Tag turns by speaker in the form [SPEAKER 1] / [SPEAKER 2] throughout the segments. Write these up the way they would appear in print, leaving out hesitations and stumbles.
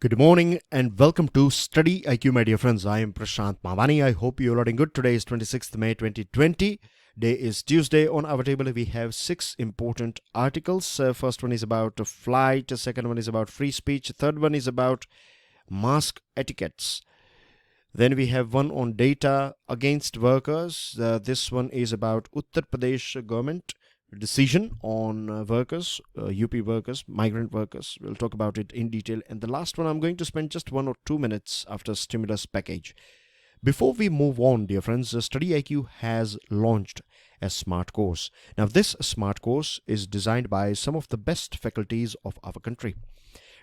[SPEAKER 1] Good morning and welcome to StudyIQ, my dear friends. I am Prashant Mavani. I hope you are doing good. Today is 26th May 2020. Day is Tuesday. On our table, we have 6 important articles. First one is about flight. Second one is about free speech. Third one is about mask etiquettes. Then we have one on data against workers. This one is about Uttar Pradesh government decision on workers, UP workers, migrant workers. We'll talk about it in detail. And the last one, I'm going to spend just 1 or 2 minutes after stimulus package. Before we move on, dear friends, StudyIQ has launched a smart course. Now, this smart course is designed by some of the best faculties of our country.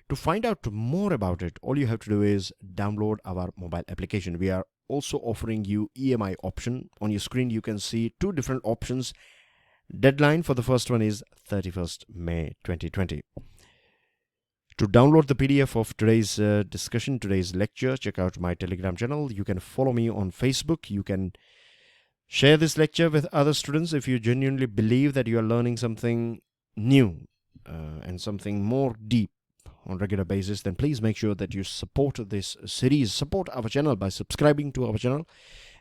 [SPEAKER 1] To find out more about it, all you have to do is download our mobile application. We are also offering you EMI option. On your screen, you can see 2 different options. Deadline for the first one is 31st May 2020. To download the PDF of today's discussion, today's lecture, check out my Telegram channel. You can follow me on Facebook. You can share this lecture with other students if you genuinely believe that you are learning something new and something more deep on regular basis. Then please make sure that you support this series, support our channel by subscribing to our channel.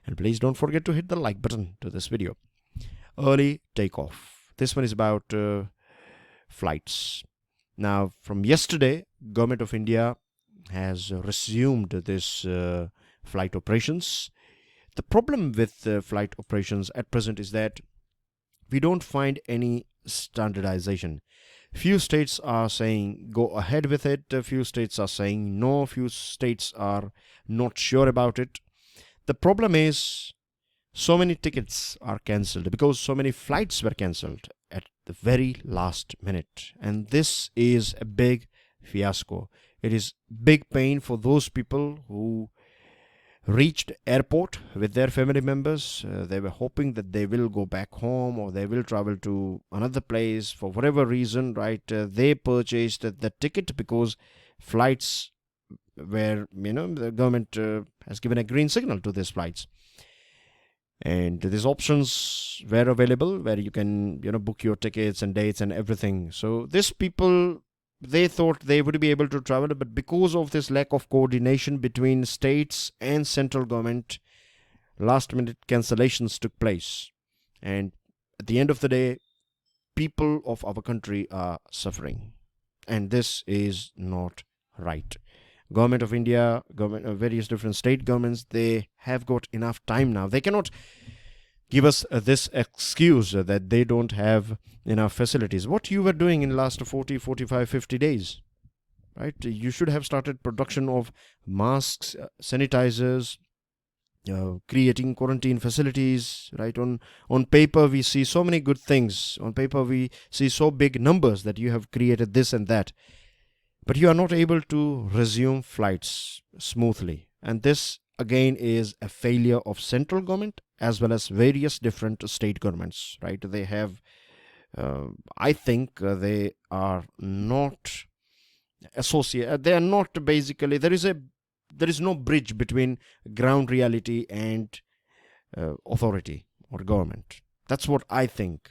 [SPEAKER 1] And please don't forget to hit the like button to this video. Early takeoff. This one is about flights. Now, from yesterday, Government of India has resumed this flight operations. The problem with flight operations at present is that we don't find any standardization. Few states are saying go ahead with it. A few states are saying no. A few states are not sure about it. The problem is so many tickets are cancelled because so many flights were cancelled at the very last minute. And this is a big fiasco. It is big pain for those people who reached airport with their family members. They were hoping that they will go back home or they will travel to another place for whatever reason, right? They purchased the ticket because flights were, the government has given a green signal to these flights. And these options were available where you can, book your tickets and dates and everything. So these people, they thought they would be able to travel, but because of this lack of coordination between states and central government, last minute cancellations took place. And at the end of the day, people of our country are suffering. And this is not right. Government of India, various different state governments, they have got enough time now. They cannot give us this excuse that they don't have enough facilities. What you were doing in the last 40, 45, 50 days, right? You should have started production of masks, sanitizers, creating quarantine facilities, right? On paper, we see so many good things. On paper, we see so big numbers that you have created this and that. But you are not able to resume flights smoothly. And this, again, is a failure of central government as well as various different state governments, right? They have, I think they are not associated. They are not basically, there is no bridge between ground reality and authority or government. That's what I think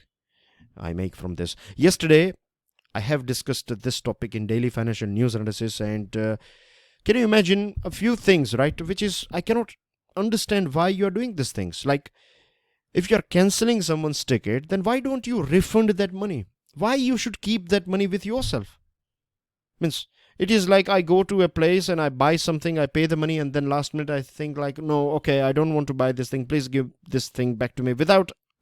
[SPEAKER 1] I make from this. Yesterday, I have discussed this topic in daily financial news analysis, and can you imagine a few things, right? Which is, I cannot understand why you are doing these things. Like, if you are cancelling someone's ticket, then why don't you refund that money? Why you should keep that money with yourself? Means, it is like I go to a place and I buy something, I pay the money, and then last minute I think like, no, okay, I don't want to buy this thing. Please give this thing back to me.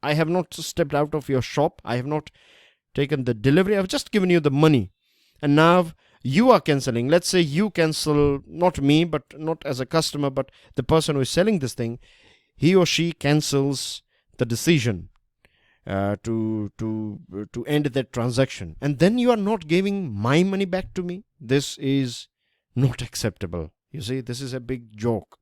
[SPEAKER 1] I have not stepped out of your shop. I have not taken the delivery. I've just given you the money. And now you are cancelling. Let's say you cancel, not me, but not as a customer, but the person who is selling this thing, he or she cancels the decision to end that transaction. And then you are not giving my money back to me. This is not acceptable. You see, this is a big joke.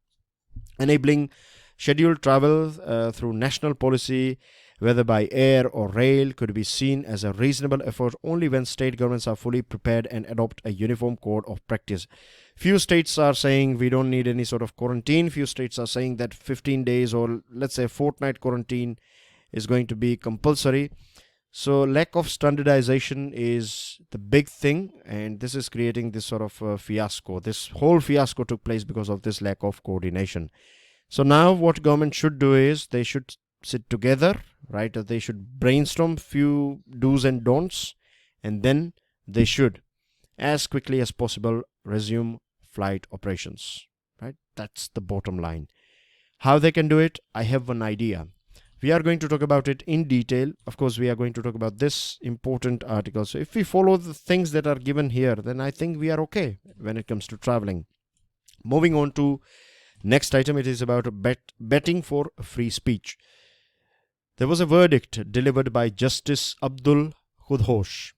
[SPEAKER 1] Enabling scheduled travel through national policy, whether by air or rail, could be seen as a reasonable effort only when state governments are fully prepared and adopt a uniform code of practice. Few states are saying we don't need any sort of quarantine. Few states are saying that 15 days or let's say fortnight quarantine is going to be compulsory. So lack of standardization is the big thing, and this is creating this sort of fiasco. This whole fiasco took place because of this lack of coordination. So now what government should do is they should sit together, right? They should brainstorm few do's and don'ts, and then they should, as quickly as possible, resume flight operations, right? That's the bottom line. How they can do it, I have one idea. We are going to talk about it in detail. Of course, we are going to talk about this important article. So if we follow the things that are given here, then I think we are okay when it comes to traveling. Moving on to next item, it is about betting for free speech. There was a verdict delivered by Justice Abdul Khudosh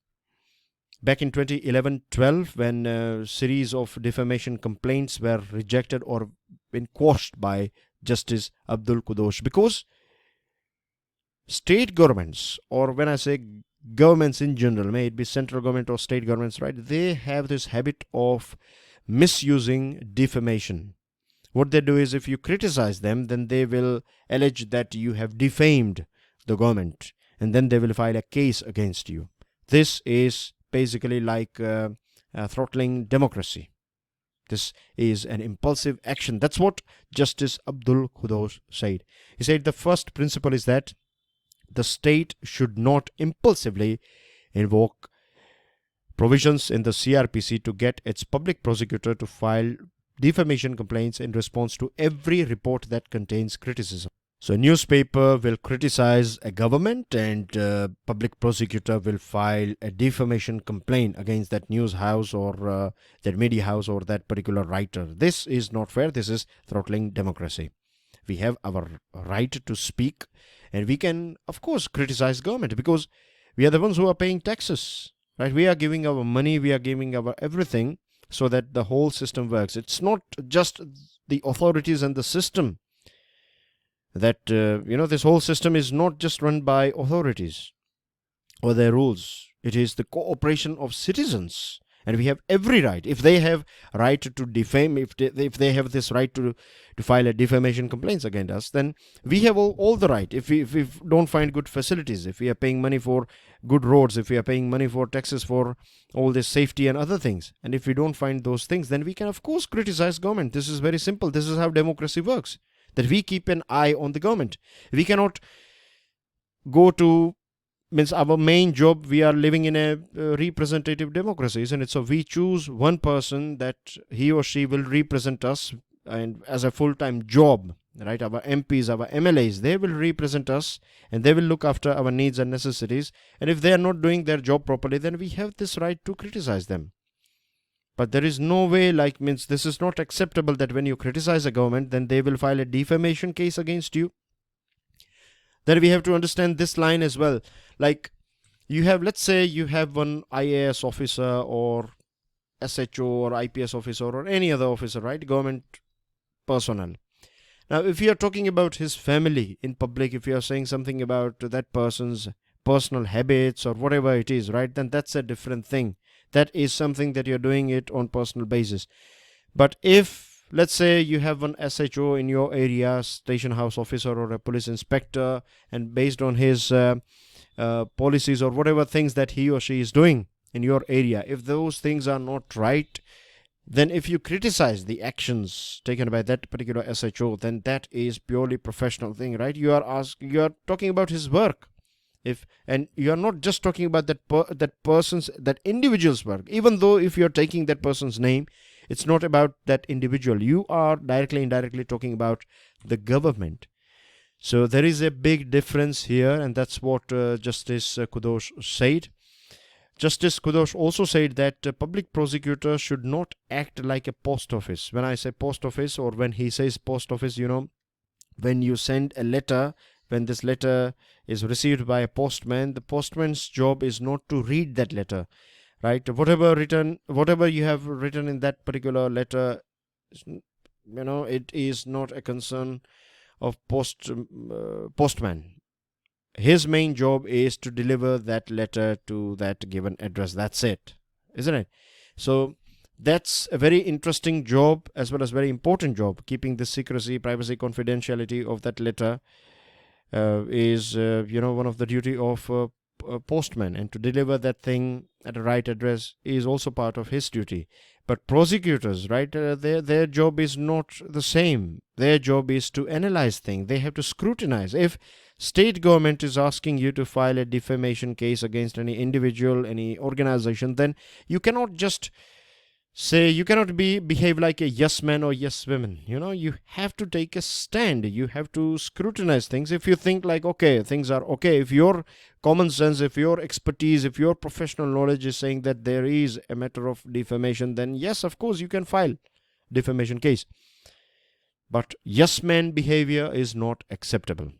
[SPEAKER 1] back in 2011-12 when a series of defamation complaints were rejected or been quashed by Justice Abdul Khudosh, because state governments, or when I say governments in general, may it be central government or state governments, right, they have this habit of misusing defamation. What they do is, if you criticize them, then they will allege that you have defamed the government, and then they will file a case against you. This is basically like throttling democracy. This is an impulsive action. That's what Justice Abdul Khudosh said. He said the first principle is that the state should not impulsively invoke provisions in the CRPC to get its public prosecutor to file defamation complaints in response to every report that contains criticism. So a newspaper will criticize a government, and public prosecutor will file a defamation complaint against that news house or that media house or that particular writer. This is not fair. This is throttling democracy. We have our right to speak, and we can, of course, criticize government because we are the ones who are paying taxes, right? We are giving our money, we are giving our everything so that the whole system works. It's not just the authorities and the system that, this whole system is not just run by authorities or their rules. It is the cooperation of citizens. And we have every right. If they have right to defame, if they have this right to file a defamation complaints against us, then we have all the right. If we don't find good facilities, if we are paying money for good roads, if we are paying money for taxes for all this safety and other things, and if we don't find those things, then we can of course criticize government. This is very simple. This is how democracy works. That we keep an eye on the government. We cannot go to, means our main job, we are living in a representative democracy, isn't it? So we choose one person that he or she will represent us, and as a full-time job, right? Our MPs, our MLAs, they will represent us and they will look after our needs and necessities. And if they are not doing their job properly, then we have this right to criticize them. But there is no way, means this is not acceptable that when you criticize a government, then they will file a defamation case against you. Then we have to understand this line as well. Like, you have, let's say you have one IAS officer or SHO or IPS officer or any other officer, right? Government personnel. Now, if you are talking about his family in public, if you are saying something about that person's personal habits or whatever it is, right? Then that's a different thing. That is something that you're doing it on personal basis. But if, let's say you have one SHO in your area, station house officer or a police inspector, and based on his policies or whatever things that he or she is doing in your area, if those things are not right, then if you criticize the actions taken by that particular SHO, then that is purely professional thing, right? You are talking about his work. And you are not just talking about that individual's work. Even though if you are taking that person's name, it's not about that individual. You are indirectly talking about the government. So there is a big difference here, and that's what Justice Khudosh said. Justice Khudosh also said that public prosecutor should not act like a post office. When I say post office, or when he says post office, when you send a letter, when this letter is received by a postman, the postman's job is not to read that letter, right? Whatever you have written in that particular letter, it is not a concern of postman. His main job is to deliver that letter to that given address. That's it, isn't it? So that's a very interesting job as well as very important job. Keeping the secrecy, privacy, confidentiality of that letter is one of the duty of postman, and to deliver that thing at the right address is also part of his duty. But prosecutors, right, their job is not the same. Their job is to analyze things. They have to scrutinize. If state government is asking you to file a defamation case against any individual, any organization, then you cannot just you cannot behave like a yes man or yes woman. You have to take a stand. You have to scrutinize things. If you think like, okay, things are okay, if your common sense, if your expertise, if your professional knowledge is saying that there is a matter of defamation, then yes, of course, you can file defamation case. But yes man behavior is not acceptable.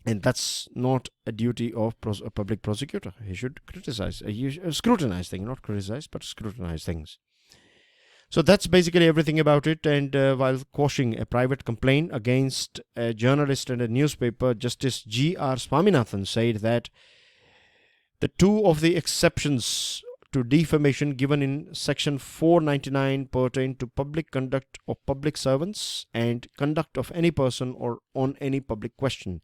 [SPEAKER 1] And that's not a duty of a public prosecutor. He should scrutinize things, not criticize, but scrutinize things. So that's basically everything about it. And while quashing a private complaint against a journalist and a newspaper, Justice G.R. Swaminathan said that the two of the exceptions to defamation given in Section 499 pertain to public conduct of public servants and conduct of any person or on any public question.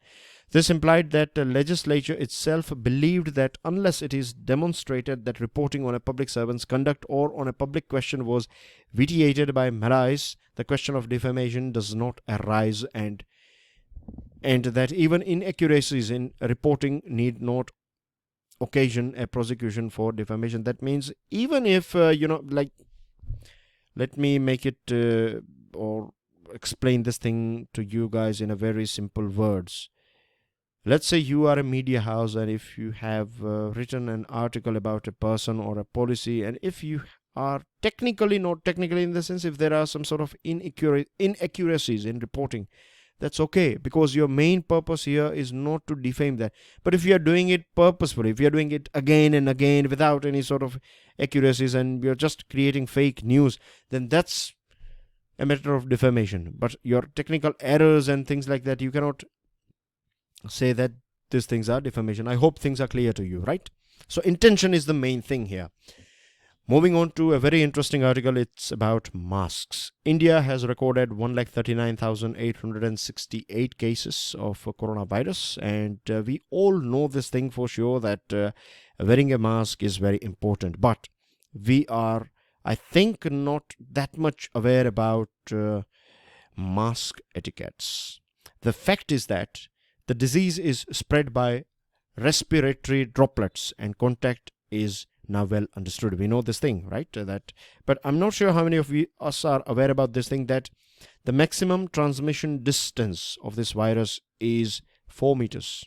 [SPEAKER 1] This implied that the legislature itself believed that unless it is demonstrated that reporting on a public servant's conduct or on a public question was vitiated by malice, the question of defamation does not arise, and that even inaccuracies in reporting need not occasion a prosecution for defamation. That means even if, let me make it or explain this thing to you guys in a very simple words. Let's say you are a media house, and if you have written an article about a person or a policy, and if you are not technically in the sense, if there are some sort of inaccuracies in reporting, that's okay, because your main purpose here is not to defame that. But if you are doing it purposefully, if you are doing it again and again without any sort of accuracies, and you're just creating fake news, then that's a matter of defamation. But your technical errors and things like that, you cannot say that these things are defamation. I hope things are clear to you, right? So intention is the main thing here. Moving on to a very interesting article. It's about masks. India has recorded 139,868 cases of coronavirus, and we all know this thing for sure, that wearing a mask is very important. But we are, I think, not that much aware about mask etiquettes. The fact is that the disease is spread by respiratory droplets, and contact is now well understood. We know this thing, right? But I'm not sure how many of us are aware about this thing, that the maximum transmission distance of this virus is 4 meters,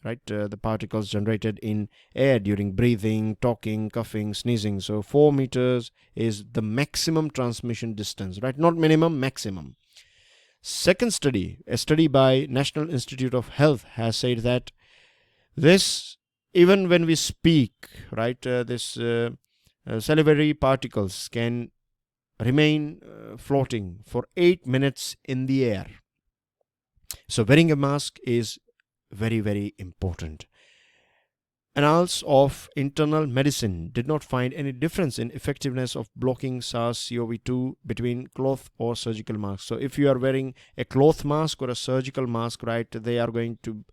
[SPEAKER 1] right? The particles generated in air during breathing, talking, coughing, sneezing. So 4 meters is the maximum transmission distance, right? Not minimum, maximum. Second study, a study by National Institute of Health, has said that this, even when we speak, right, this salivary particles can remain floating for 8 minutes in the air. So wearing a mask is very, very important. Annals of Internal Medicine did not find any difference in effectiveness of blocking SARS-CoV-2 between cloth or surgical masks. So if you are wearing a cloth mask or a surgical mask, right, they are going to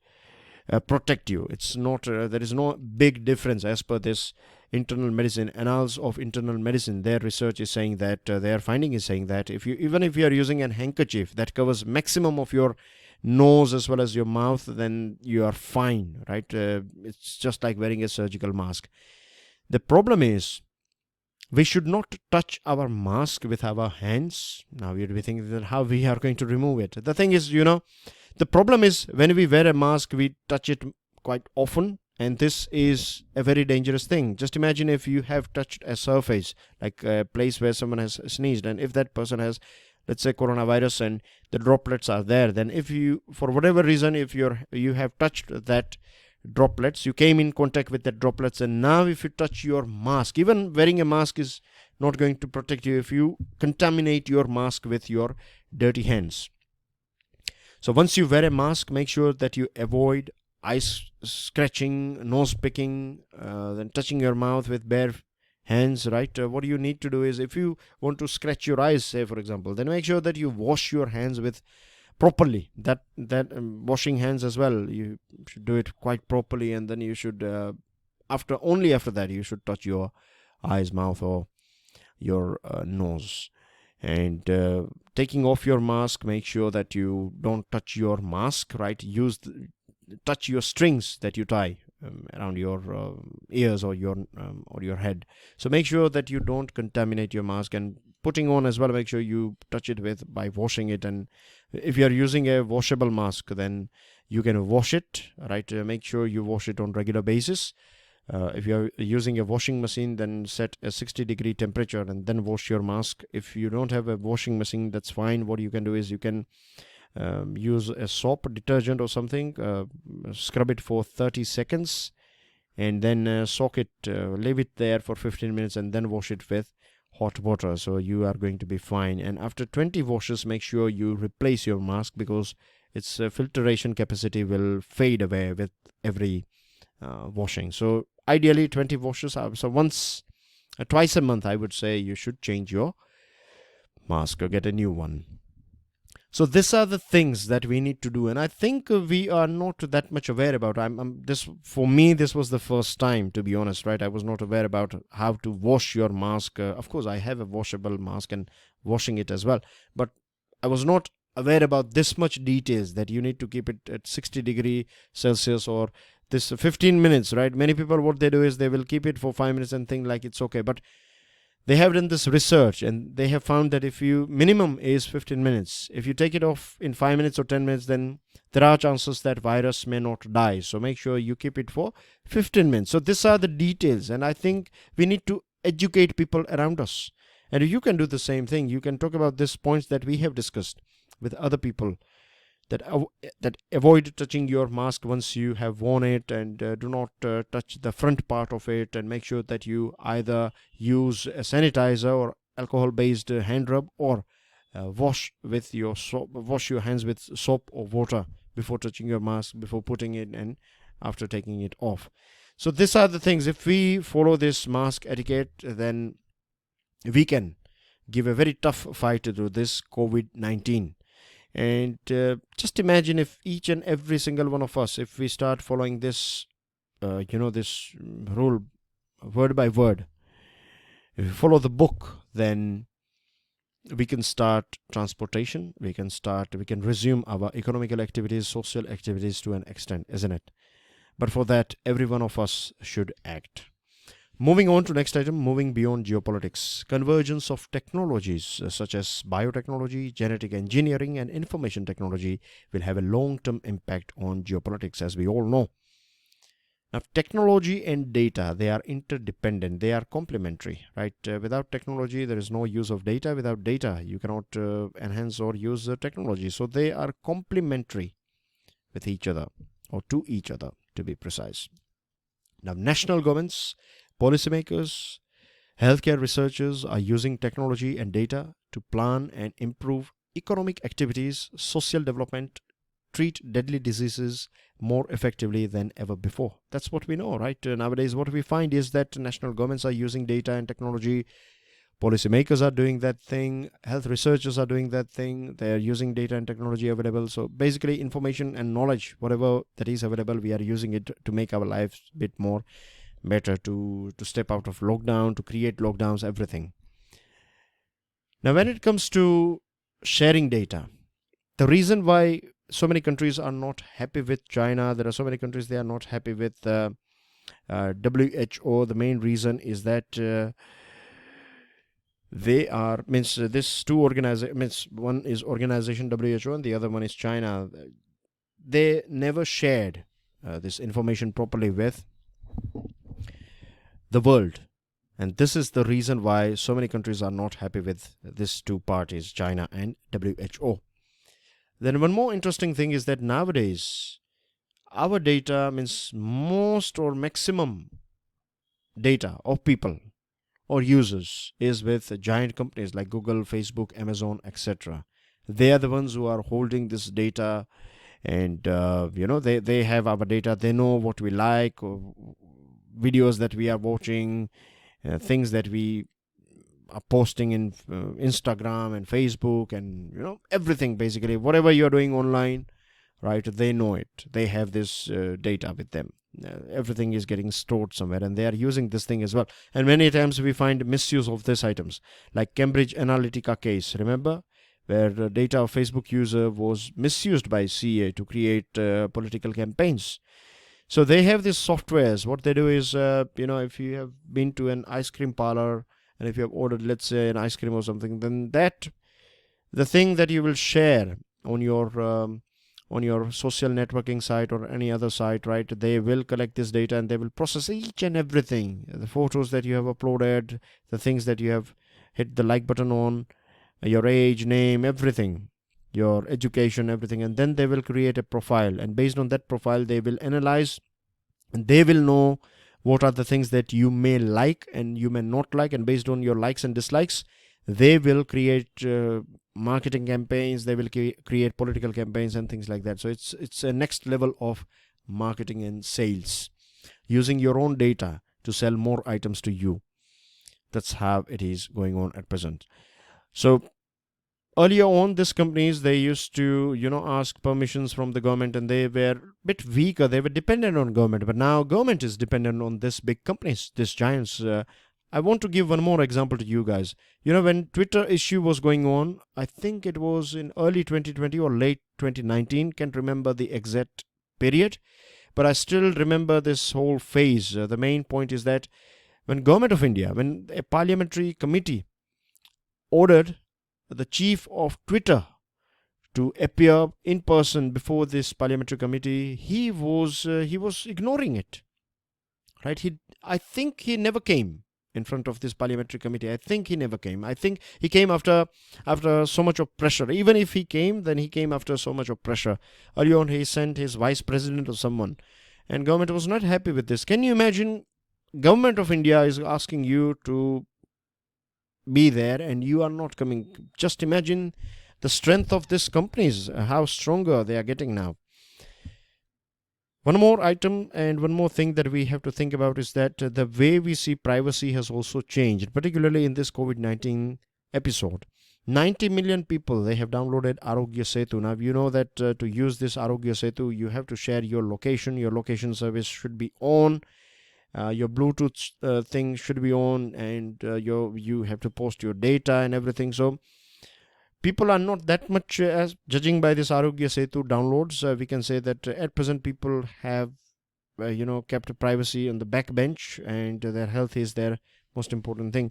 [SPEAKER 1] protect you. It's not, there is no big difference as per this Internal Medicine, Annals of Internal Medicine. Their research is saying that, their finding is saying that even if you are using a handkerchief that covers maximum of your nose as well as your mouth, then you are fine, right? It's just like wearing a surgical mask. The problem is, we should not touch our mask with our hands. Now you'd be thinking that how we are going to remove it. The thing is, the problem is when we wear a mask, we touch it quite often, and this is a very dangerous thing. Just imagine if you have touched a surface, like a place where someone has sneezed, and if that person has, let's say, coronavirus, and the droplets are there, then if you, for whatever reason, if you have touched that droplets, you came in contact with the droplets, and now if you touch your mask, even wearing a mask is not going to protect you if you contaminate your mask with your dirty hands. So once you wear a mask, make sure that you avoid eyes scratching, nose picking, then touching your mouth with bare hands, right? What you need to do is, if you want to scratch your eyes, say for example, then make sure that you wash your hands with properly. That washing hands as well, you should do it quite properly, and then you should after that you should touch your eyes, mouth, or your nose. And taking off your mask, make sure that you don't touch your mask, right? Touch your strings that you tie around your ears or your head. So make sure that you don't contaminate your mask. And putting on as well, make sure you touch it by washing it. And if you are using a washable mask, then you can wash it, right? Make sure you wash it on regular basis. If you are using a washing machine, then set a 60-degree temperature and then wash your mask. If you don't have a washing machine, that's fine. What you can do is you can use a soap detergent or something, scrub it for 30 seconds, and then soak it, leave it there for 15 minutes, and then wash it with hot water. So you are going to be fine. And after 20 washes, make sure you replace your mask, because its filtration capacity will fade away with every washing. So ideally 20 washes. So twice a month, I would say, you should change your mask or get a new one. So these are the things that we need to do, and I think we are not that much aware about. For me, this was the first time, to be honest, right? I was not aware about how to wash your mask. Of course, I have a washable mask and washing it as well, but I was not aware about this much details, that you need to keep it at 60 °C or this 15 minutes, right? Many people, what they do is they will keep it for 5 minutes and think like it's okay, but they have done this research and they have found that if you minimum is 15 minutes, if you take it off in 5 minutes or 10 minutes, then there are chances that virus may not die. So make sure you keep it for 15 minutes. So these are the details, and I think we need to educate people around us. And you can do the same thing. You can talk about these points that we have discussed with other people, that avoid touching your mask once you have worn it, and do not touch the front part of it, and make sure that you either use a sanitizer or alcohol-based hand rub, or wash your hands with soap or water before touching your mask, before putting it and after taking it off. So these are the things. If we follow this mask etiquette, then we can give a very tough fight to this COVID-19. And just imagine if each and every single one of us, if we start following this, this rule word by word, if we follow the book, then we can start transportation, we can resume our economical activities, social activities to an extent, isn't it? But for that, every one of us should act. Moving on to next item, moving beyond geopolitics. Convergence of technologies such as biotechnology, genetic engineering, and information technology will have a long-term impact on geopolitics, as we all know. Now, technology and data, they are interdependent, they are complementary, right? Without technology, there is no use of data. Without data, you cannot enhance or use technology. So they are complementary with each other, or to each other, to be precise. Now, national governments, policymakers, healthcare researchers are using technology and data to plan and improve economic activities, social development, treat deadly diseases more effectively than ever before. That's what we know, right? Nowadays, what we find is that national governments are using data and technology. Policymakers are doing that thing. Health researchers are doing that thing. They are using data and technology available. So basically, information and knowledge, whatever that is available, we are using it to make our lives a bit more better, to step out of lockdown, to create lockdowns, everything. Now, when it comes to sharing data, the reason why so many countries are not happy with China, there are so many countries they are not happy with WHO. The main reason is that they are, this two organizations, one is organization WHO and the other one is China. They never shared this information properly with the world, and this is the reason why so many countries are not happy with these two parties, China and WHO. Then one more interesting thing is that nowadays our data, most or maximum data of people or users is with giant companies like Google, Facebook, Amazon, etc. They are the ones who are holding this data, and they have our data. They know what we like, or videos that we are watching, things that we are posting in Instagram and Facebook and everything, basically whatever you're doing online, right? They know it. They have this data with them. Everything is getting stored somewhere, and they are using this thing as well. And many times we find misuse of these items, like Cambridge Analytica case, remember, where the data of Facebook user was misused by CA to create political campaigns. So they have these softwares. What they do is, if you have been to an ice cream parlor and if you have ordered, let's say, an ice cream or something, then the thing that you will share on your social networking site or any other site, right? They will collect this data and they will process each and everything, the photos that you have uploaded, the things that you have hit the like button on, your age, name, everything, your education, everything, and then they will create a profile, and based on that profile they will analyze, and they will know what are the things that you may like and you may not like, and based on your likes and dislikes they will create marketing campaigns, they will create political campaigns and things like that. So it's a next level of marketing and sales, using your own data to sell more items to you. That's how it is going on at present. So earlier on, these companies, they used to ask permissions from the government, and they were a bit weaker. They were dependent on government, but now government is dependent on these big companies, these giants. I want to give one more example to you guys. When Twitter issue was going on, I think it was in early 2020 or late 2019, can't remember the exact period, but I still remember this whole phase. The main point is that when government of India, when a parliamentary committee ordered the chief of Twitter to appear in person before this parliamentary committee, he was ignoring it, right? I think he never came in front of this parliamentary committee. I think he never came. I think he came after so much of pressure. Even if he came, then he came after so much of pressure. Early on, he sent his vice president or someone, and government was not happy with this. Can you imagine? Government of India is asking you to be there and you are not coming. Just imagine the strength of these companies, how stronger they are getting now. One more item and one more thing that we have to think about is that the way we see privacy has also changed, particularly in this COVID-19 episode. 90 million people, they have downloaded Arogya Setu. Now, you know that to use this Arogya Setu, you have to share your location. Your location service should be on. Your Bluetooth thing should be on, and you have to post your data and everything. So people are not that much as judging by this Arogya Setu downloads. We can say that at present people have kept privacy on the back bench, and their health is their most important thing.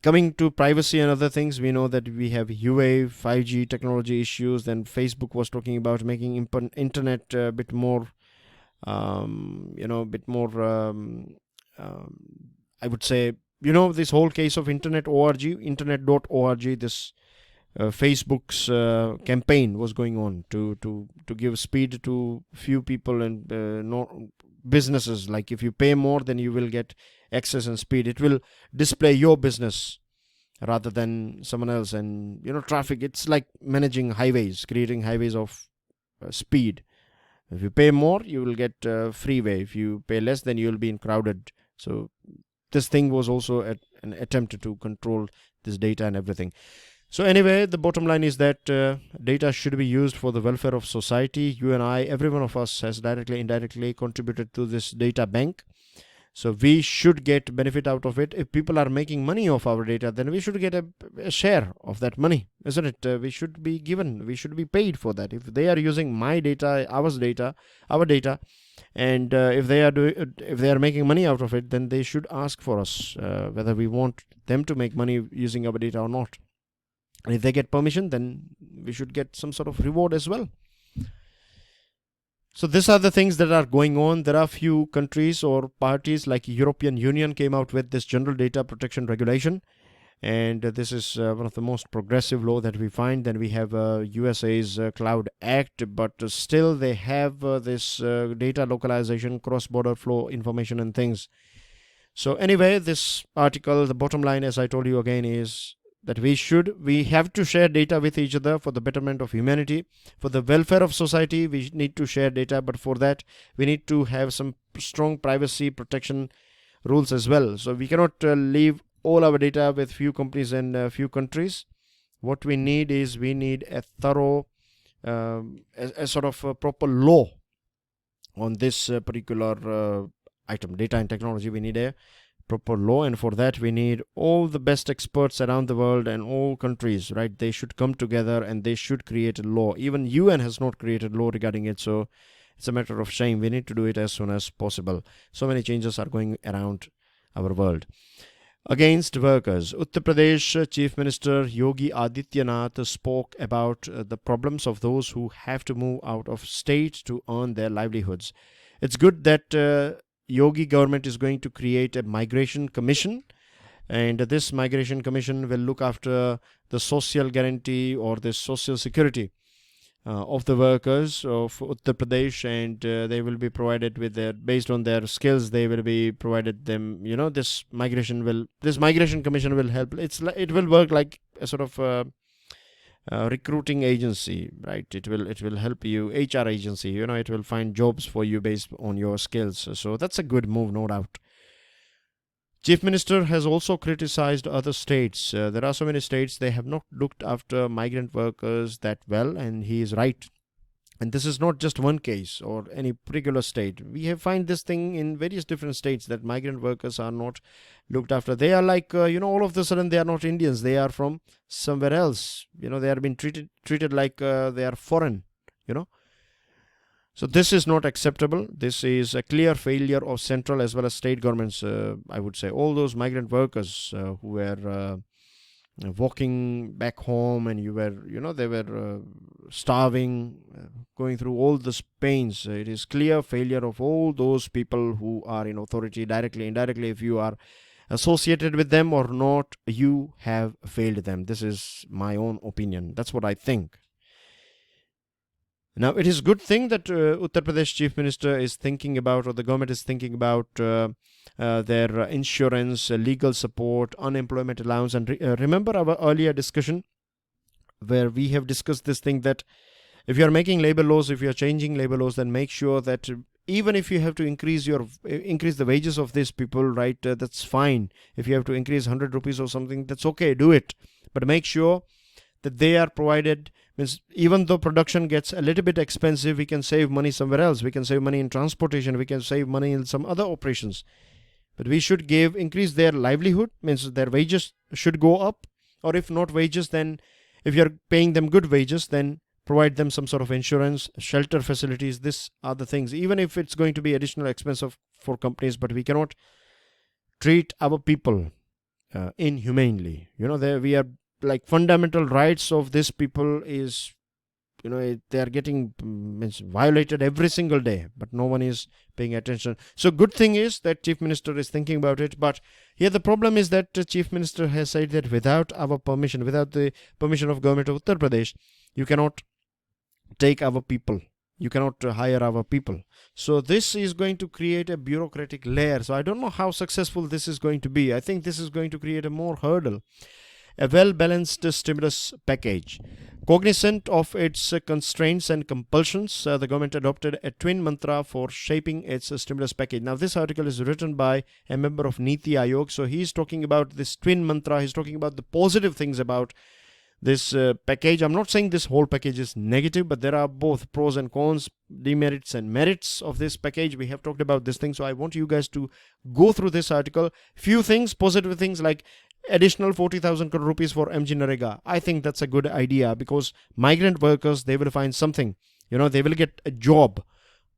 [SPEAKER 1] Coming to privacy and other things, we know that we have UA, 5G technology issues. Then Facebook was talking about making internet a bit more I would say, this whole case of internet.org, this Facebook's campaign was going on to give speed to few people and businesses. Like if you pay more, then you will get access and speed. It will display your business rather than someone else. And traffic, it's like managing highways, creating highways of speed. If you pay more, you will get freeway. If you pay less, then you will be in crowded. So this thing was also an attempt to control this data and everything. So anyway, the bottom line is that data should be used for the welfare of society. You and I, every one of us has directly, indirectly contributed to this data bank. So we should get benefit out of it. If people are making money off our data, then we should get a share of that money, isn't it? We should be given, we should be paid for that. If they are using my data, our data, and if they are making money out of it, then they should ask for us whether we want them to make money using our data or not. And if they get permission, then we should get some sort of reward as well. So these are the things that are going on. There are few countries or parties like European Union came out with this General Data Protection Regulation, and this is one of the most progressive law that we find. Then we have USA's Cloud Act, but still they have this data localization, cross-border flow information and things. So anyway, this article, the bottom line, as I told you again, is that we have to share data with each other for the betterment of humanity. For the welfare of society, we need to share data, but for that, we need to have some strong privacy protection rules as well. So we cannot leave all our data with few companies and few countries. What we need is a thorough, a sort of a proper law on this particular item, data and technology. We need a proper law, and for that we need all the best experts around the world and all countries, right? They should come together and they should create a law. Even UN has not created law regarding it, so it's a matter of shame. We need to do it as soon as possible. So many changes are going around our world. Against workers, Uttar Pradesh Chief Minister Yogi Adityanath spoke about the problems of those who have to move out of state to earn their livelihoods. It's good that Yogi government is going to create a migration commission, and this migration commission will look after the social guarantee or the social security of the workers of Uttar Pradesh, and they will be provided with their, based on their skills, they will be provided them, this migration commission will help. It will work like a sort of recruiting agency, right? It will help you, HR agency, it will find jobs for you based on your skills. So that's a good move, no doubt. Chief Minister has also criticized other states. There are so many states, they have not looked after migrant workers that well, and he is right. And this is not just one case or any particular state. We have find this thing in various different states that migrant workers are not looked after. They are like, all of a sudden they are not Indians. They are from somewhere else. They are being treated like they are foreign, So this is not acceptable. This is a clear failure of central as well as state governments, I would say. All those migrant workers who were walking back home, and they were starving, going through all these pains. It is clear failure of all those people who are in authority, directly, indirectly. If you are associated with them or not, you have failed them. This is my own opinion. That's what I think. Now, it is a good thing that Uttar Pradesh Chief Minister is thinking about, or the government is thinking about their insurance, legal support, unemployment allowance. And remember our earlier discussion where we have discussed this thing that if you are making labor laws, if you are changing labor laws, then make sure that even if you have to increase the wages of these people, right, that's fine. If you have to increase 100 rupees or something, that's okay, do it. But make sure that they are provided. Means even though production gets a little bit expensive, we can save money somewhere else. We can save money in transportation. We can save money in some other operations. But we should increase their livelihood, means their wages should go up. Or if not wages, then if you're paying them good wages, then provide them some sort of insurance, shelter facilities. These are the things. Even if it's going to be additional expense for companies, but we cannot treat our people inhumanely. We are like fundamental rights of these people is, they are getting violated every single day, but no one is paying attention. So good thing is that Chief Minister is thinking about it. But here the problem is that the Chief Minister has said that without our permission, without the permission of government of Uttar Pradesh, you cannot take our people. You cannot hire our people. So this is going to create a bureaucratic layer. So I don't know how successful this is going to be. I think this is going to create a more hurdle. A well-balanced stimulus package. Cognizant of its constraints and compulsions, the government adopted a twin mantra for shaping its stimulus package. Now, this article is written by a member of Niti Aayog. So he's talking about this twin mantra. He's talking about the positive things about this package. I'm not saying this whole package is negative, but there are both pros and cons, demerits and merits of this package. We have talked about this thing. So I want you guys to go through this article. Few things, positive things like additional 40,000 crore rupees for MG Narega. I think that's a good idea because migrant workers, they will find something. They will get a job,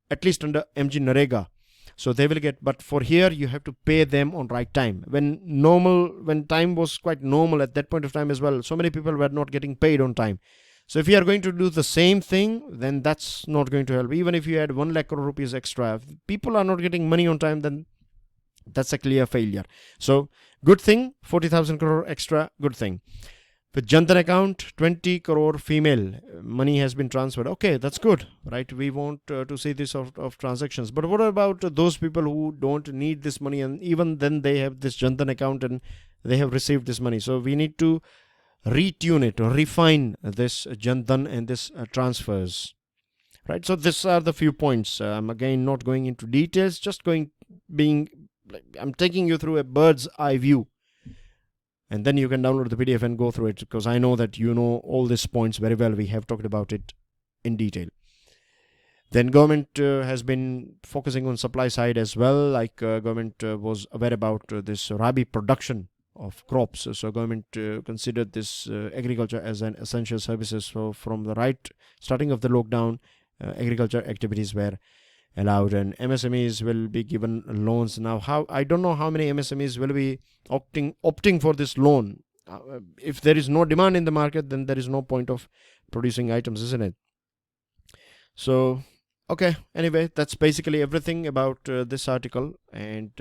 [SPEAKER 1] at least under MG Narega. So they will get, but for here, you have to pay them on right time. When time was quite normal at that point of time as well, so many people were not getting paid on time. So if you are going to do the same thing, then that's not going to help. Even if you had 1 lakh crore rupees extra, if people are not getting money on time, then that's a clear failure. So good thing, 40,000 crore extra, good thing. With Jan Dhan account, 20 crore female money has been transferred. Okay, that's good, right? We want to see this sort of transactions. But what about those people who don't need this money, and even then they have this Jan Dhan account and they have received this money? So we need to retune it or refine this Jan Dhan and this transfers, right? So these are the few points. I'm again not going into details, just I'm taking you through a bird's eye view and then you can download the PDF and go through it, because I know that you know all these points very well. We have talked about it in detail. Then government has been focusing on supply side as well. Like government was aware about this rabi production of crops. So government considered this agriculture as an essential services. So from the right starting of the lockdown, agriculture activities were allowed, and MSMEs will be given loans. Now, how I don't know how many MSMEs will be opting for this loan. If there is no demand in the market, then there is no point of producing items, isn't it? So, okay, anyway, that's basically everything about this article. And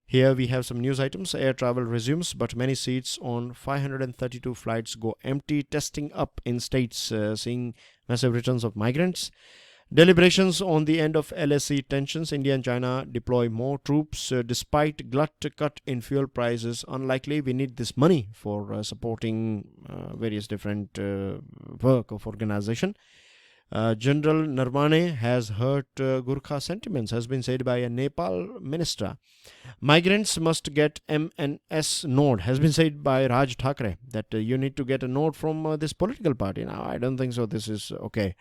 [SPEAKER 1] here we have some news items. Air travel resumes, but many seats on 532 flights go empty. Testing up in states, seeing massive returns of migrants. Deliberations on the end of LSE tensions. India and China deploy more troops despite glut cut in fuel prices. Unlikely. We need this money for supporting various different work of organization. General Narwane has hurt Gurkha sentiments, has been said by a Nepal minister. Migrants must get MNS node, has been said by Raj Thakre, that you need to get a node from this political party. Now, I don't think so. This is okay.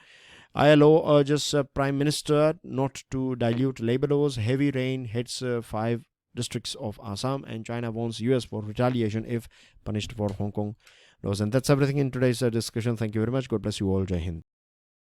[SPEAKER 1] ILO urges Prime Minister not to dilute labor laws. Heavy rain hits 5 districts of Assam, and China warns US for retaliation if punished for Hong Kong laws. And that's everything in today's discussion. Thank you very much. God bless you all. Jai Hind.